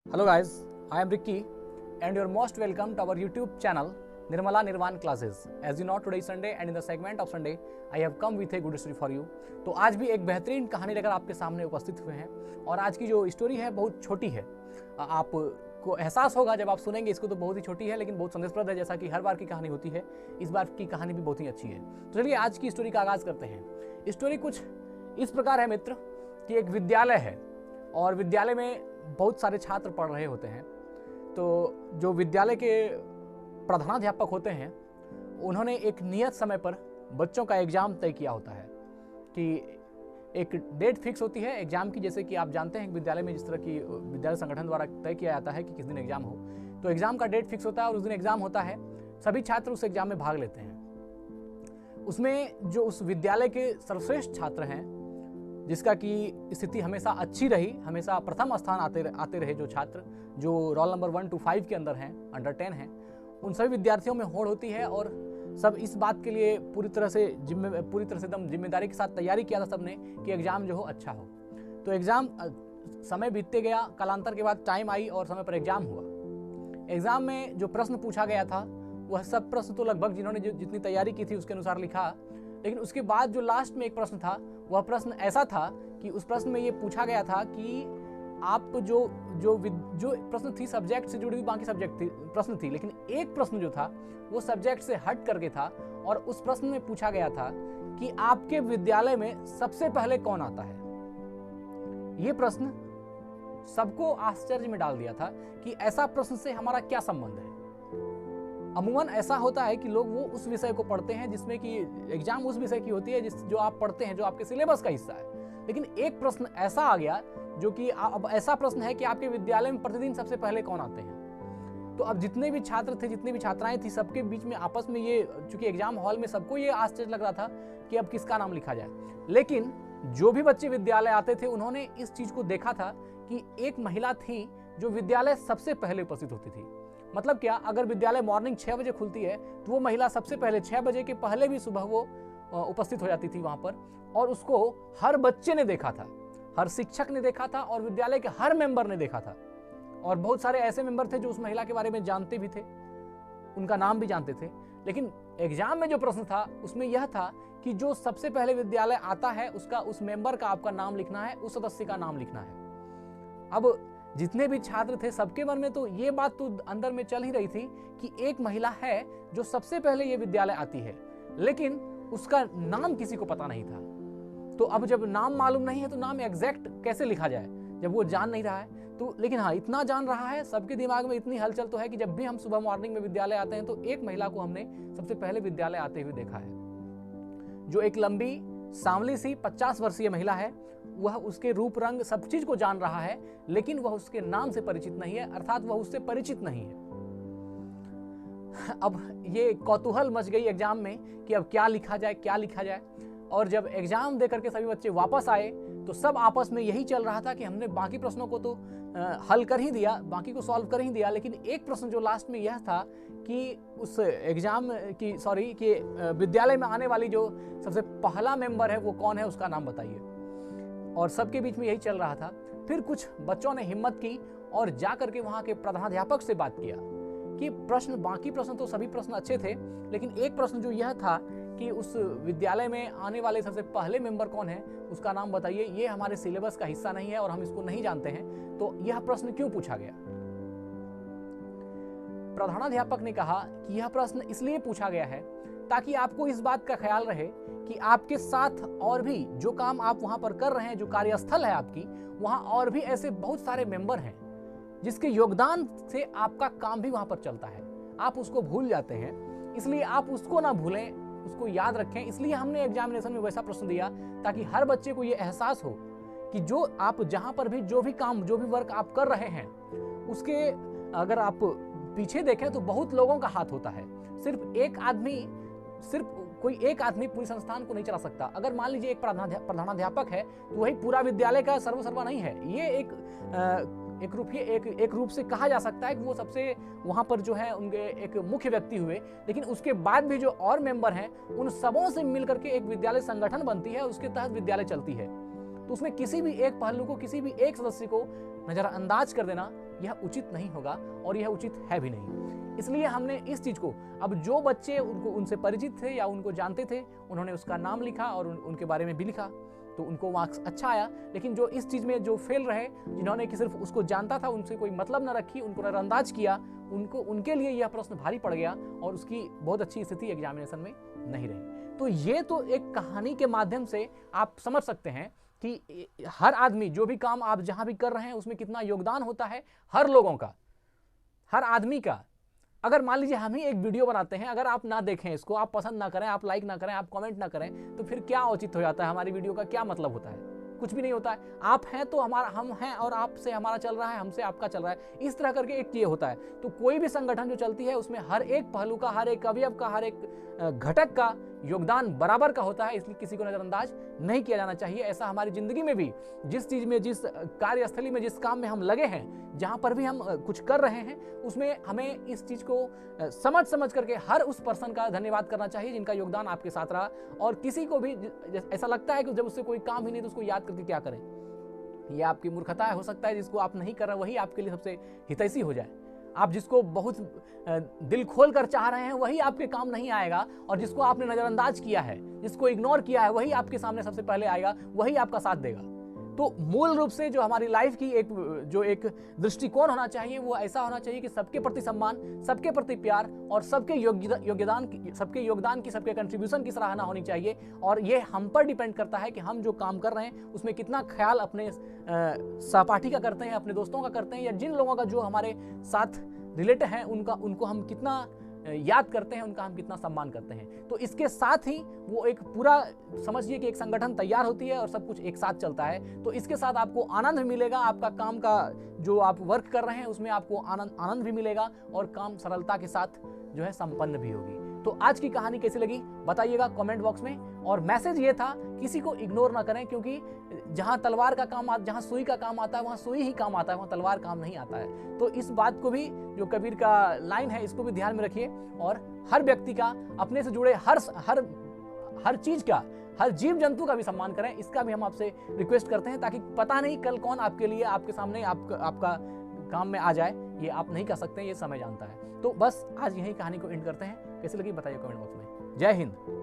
Hello guys, I am Ricky and you are most welcome to our YouTube channel Nirmala Nirvan Classes. As you know, today is Sunday and in the segment of Sunday I have come with a good story for you. तो आज भी एक बेहतरीन कहानी लेकर आपके सामने उपस्थित हुए हैं और आज की जो स्टोरी है बहुत छोटी है। आपको एहसास होगा जब आप सुनेंगे इसको तो बहुत ही छोटी है लेकिन बहुत संदेशप्रद है, जैसा कि हर बार की कहानी होती है। इस बार की कहानी भी बहुत ही अच्छी है। तो चलिए आज की स्टोरी का आगाज़ करते हैं। स्टोरी कुछ इस प्रकार है मित्र कि एक विद्यालय है और विद्यालय में बहुत सारे छात्र पढ़ रहे होते हैं। तो जो विद्यालय के प्रधानाध्यापक होते हैं उन्होंने एक नियत समय पर बच्चों का एग्ज़ाम तय किया होता है कि एक डेट फिक्स होती है एग्ज़ाम की। जैसे कि आप जानते हैं विद्यालय में जिस तरह की विद्यालय संगठन द्वारा तय किया जाता है कि किस दिन एग्ज़ाम हो, तो एग्ज़ाम का डेट फिक्स होता है और उस दिन एग्ज़ाम होता है। सभी छात्र उस एग्ज़ाम में भाग लेते हैं। उसमें जो उस विद्यालय के सर्वश्रेष्ठ छात्र हैं, जिसका कि स्थिति हमेशा अच्छी रही, हमेशा प्रथम स्थान आते रहे, जो छात्र जो रोल नंबर 1 to 5 के अंदर हैं, अंडर 10 हैं, उन सभी विद्यार्थियों में होड़ होती है और सब इस बात के लिए पूरी तरह से एकदम जिम्मेदारी के साथ तैयारी किया था सबने कि एग्ज़ाम जो हो अच्छा हो। तो एग्ज़ाम समय बीतते गया, कालांतर के बाद टाइम आई और समय पर एग्ज़ाम हुआ। एग्ज़ाम में जो प्रश्न पूछा गया था वह सब प्रश्न तो लगभग जिन्होंने जितनी तैयारी की थी उसके अनुसार लिखा, लेकिन उसके बाद जो लास्ट में एक प्रश्न था वह प्रश्न ऐसा था कि उस प्रश्न में ये पूछा गया था कि आप जो प्रश्न थी सब्जेक्ट से जुड़ी हुई बाकी सब्जेक्ट थी प्रश्न थी, लेकिन एक प्रश्न जो था वो सब्जेक्ट से हट करके था और उस प्रश्न में पूछा गया था कि आपके विद्यालय में सबसे पहले कौन आता है। ये प्रश्न सबको आश्चर्य में डाल दिया था कि ऐसा प्रश्न से हमारा क्या संबंध है। अमूमन ऐसा होता है कि लोग वो उस विषय को पढ़ते हैं जिसमें कि एग्जाम उस विषय की होती है जो आप पढ़ते हैं, जो आपके सिलेबस का हिस्सा है। लेकिन एक प्रश्न ऐसा आ गया जो कि अब ऐसा प्रश्न है कि आपके विद्यालय में प्रतिदिन सबसे पहले कौन आते हैं। तो अब जितने भी छात्र थे, जितनी भी छात्राएं थी, सबके बीच में आपस में ये, चूंकि एग्जाम हॉल में सबको ये आश्चर्य लग रहा था कि अब किसका नाम लिखा जाए। लेकिन जो भी बच्चे विद्यालय आते थे उन्होंने इस चीज को देखा था कि एक महिला थी जो विद्यालय सबसे पहले उपस्थित होती थी। मतलब क्या, अगर विद्यालय मॉर्निंग 6 बजे खुलती है तो वो महिला सबसे पहले 6 बजे के पहले भी सुबह वो उपस्थित हो जाती थी वहां पर, और उसको हर बच्चे ने देखा था, हर शिक्षक ने देखा था और विद्यालय के हर मेंबर ने देखा था। और बहुत सारे ऐसे मेंबर थे जो उस महिला के बारे में जानते भी थे, उनका नाम भी जानते थे। लेकिन एग्जाम में जो प्रश्न था उसमें यह था कि जो सबसे पहले विद्यालय आता है उसका, उस मेंबर का आपका नाम लिखना है, उस सदस्य का नाम लिखना है। अब जितने भी छात्र थे सबके मन में तो ये बात तो अंदर में चल ही रही थी कि एक महिला है जो सबसे पहले ये विद्यालय आती है, लेकिन उसका नाम किसी को पता नहीं था। तो अब जब नाम मालूम नहीं है तो नाम एग्जैक्ट कैसे लिखा जाए जब वो जान नहीं रहा है। तो लेकिन हाँ, इतना जान रहा है, सबके दिमाग में इतनी हलचल तो है कि जब भी हम सुबह मॉर्निंग में विद्यालय आते हैं तो एक महिला को हमने सबसे पहले विद्यालय आते हुए देखा है, जो एक लंबी सांवली सी 50 वर्षीय महिला है। वह उसके रूप रंग सब चीज को जान रहा है, लेकिन वह उसके नाम से परिचित नहीं है, अर्थात वह उससे परिचित नहीं है। अब ये कौतूहल मच गई एग्जाम में कि अब क्या लिखा जाए, क्या लिखा जाए। और जब एग्जाम दे करके सभी बच्चे वापस आए तो सब आपस में यही चल रहा था कि हमने बाकी प्रश्नों को तो हल कर ही दिया, बाकी को सॉल्व कर ही दिया, लेकिन एक प्रश्न जो लास्ट में यह था कि उस एग्जाम की कि विद्यालय में आने वाली जो सबसे पहला मेंबर है वो कौन है, उसका नाम बताइए। और सबके बीच में यही चल रहा था। फिर कुछ बच्चों ने हिम्मत की और जा करके वहां के प्रधानाध्यापक से बात किया कि बाकी प्रश्न तो सभी प्रश्न अच्छे थे, लेकिन एक प्रश्न जो यह था कि उस विद्यालय में आने वाले सबसे पहले मेंबर कौन है, उसका नाम बताइए, ये हमारे सिलेबस का हिस्सा नहीं है और हम इसको नहीं जानते हैं, तो यह प्रश्न क्यों पूछा गया। प्रधानाध्यापक ने कहा कि यह प्रश्न इसलिए पूछा गया है ताकि आपको इस बात का ख्याल रहे कि आपके साथ और भी जो काम आप वहां पर कर रहे हैं, जो कार्यस्थल है आपकी, वहां और भी ऐसे बहुत सारे मेंबर हैं जिसके योगदान से आपका काम भी वहां पर चलता है। आप उसको भूल जाते हैं, इसलिए आप उसको ना भूलें, उसको याद रखें। इसलिए हमने एग्जामिनेशन में वैसा प्रश्न दिया ताकि हर बच्चे को यह एहसास हो कि जो आप जहां पर भी जो भी काम, जो भी वर्क आप कर रहे हैं, उसके अगर आप पीछे देखें तो बहुत लोगों का हाथ होता है। सिर्फ कोई एक आदमी पूरी संस्थान को नहीं चला सकता। अगर मान लीजिए एक प्रधानाध्यापक है तो वही पूरा विद्यालय का सर्वसर्वा नहीं है। ये एक रूप से कहा जा सकता है कि वो सबसे वहां पर जो है उनके एक मुख्य व्यक्ति हुए, लेकिन उसके बाद भी जो और मेंबर हैं उन सबों से मिलकर के एक विद्यालय संगठन बनती है, उसके तहत विद्यालय चलती है। तो उसमें किसी भी एक पहलू को, किसी भी एक सदस्य को नजरअंदाज कर देना यह उचित नहीं होगा और यह उचित है भी नहीं। इसलिए हमने इस चीज़ को, अब जो बच्चे उनसे परिचित थे या उनको जानते थे, उन्होंने उसका नाम लिखा और उनके बारे में भी लिखा, तो उनको मार्क्स अच्छा आया। लेकिन जो इस चीज़ में जो फेल रहे, जिन्होंने कि सिर्फ उसको जानता था, उनसे कोई मतलब न रखी, उनको नजरअंदाज किया, उनके लिए यह प्रश्न भारी पड़ गया और उसकी बहुत अच्छी स्थिति एग्जामिनेशन में नहीं रही। तो ये तो एक कहानी के माध्यम से आप समझ सकते हैं कि हर आदमी, जो भी काम आप जहां भी कर रहे हैं, उसमें कितना योगदान होता है हर लोगों का, हर आदमी का। अगर मान लीजिए हम ही एक वीडियो बनाते हैं, अगर आप ना देखें इसको, आप पसंद ना करें, आप लाइक ना करें, आप कमेंट ना करें, तो फिर क्या औचित्य हो जाता है? हमारी वीडियो का क्या मतलब होता है? कुछ भी नहीं होता है। आप हैं तो हम हैं, और आपसे हमारा चल रहा है, हमसे आपका चल रहा है, इस तरह करके एक ये होता है। तो कोई भी संगठन जो चलती है, उसमें हर एक पहलू का, हर एक अवयव का, हर एक घटक का योगदान बराबर का होता है, इसलिए किसी को नजरअंदाज नहीं किया जाना चाहिए। ऐसा हमारी जिंदगी में भी, जिस चीज में, जिस कार्यस्थली में, जिस काम में हम लगे हैं, जहां पर भी हम कुछ कर रहे हैं, उसमें हमें इस चीज को समझ करके हर उस पर्सन का धन्यवाद करना चाहिए जिनका योगदान आपके साथ रहा। और किसी को भी ऐसा लगता है कि जब उससे कोई काम ही नहीं तो उसको याद करके क्या करें, यह आपकी मूर्खता है। हो सकता है जिसको आप नहीं कर रहे वही आपके लिए सबसे हितैषी हो जाए। आप जिसको बहुत दिल खोल कर चाह रहे हैं वही आपके काम नहीं आएगा, और जिसको आपने नजरअंदाज किया है, जिसको इग्नोर किया है, वही आपके सामने सबसे पहले आएगा, वही आपका साथ देगा। तो मूल रूप से जो हमारी लाइफ की एक दृष्टिकोण होना चाहिए, वो ऐसा होना चाहिए कि सबके प्रति सम्मान, सबके प्रति प्यार और सबके योगदान की, सबके कंट्रीब्यूशन की सराहना होनी चाहिए। और ये हम पर डिपेंड करता है कि हम जो काम कर रहे हैं उसमें कितना ख्याल अपने सहपाठी का करते हैं, अपने दोस्तों का करते हैं, या जिन लोगों का जो हमारे साथ रिलेटेड हैं उनको हम कितना याद करते हैं, उनका हम कितना सम्मान करते हैं। तो इसके साथ ही वो एक पूरा समझिए कि एक संगठन तैयार होती है और सब कुछ एक साथ चलता है। तो इसके साथ आपको आनंद भी मिलेगा, आपका काम का जो आप वर्क कर रहे हैं उसमें आपको आनंद भी मिलेगा, और काम सरलता के साथ जो है संपन्न भी होगी। तो आज की कहानी कैसी लगी बताइएगा कमेंट बॉक्स में। और मैसेज ये था, किसी को इग्नोर ना करें, क्योंकि जहां तलवार का काम आता, जहां सुई का काम आता है, वहां सुई ही काम आता है, वहां तलवार काम नहीं आता है। तो इस बात को भी, जो कबीर का लाइन है, इसको भी ध्यान में रखिए। और हर व्यक्ति का, अपने से जुड़े हर चीज का, हर जीव जंतु का भी सम्मान करें, इसका भी हम आपसे रिक्वेस्ट करते हैं, ताकि पता नहीं कल कौन आपके लिए, आपके सामने आपका काम में आ जाए। ये आप नहीं कर सकते, ये समय जानता है। तो बस आज यही कहानी को एंड करते हैं। कैसी लगी बताइए कमेंट बॉक्स में। जय हिंद।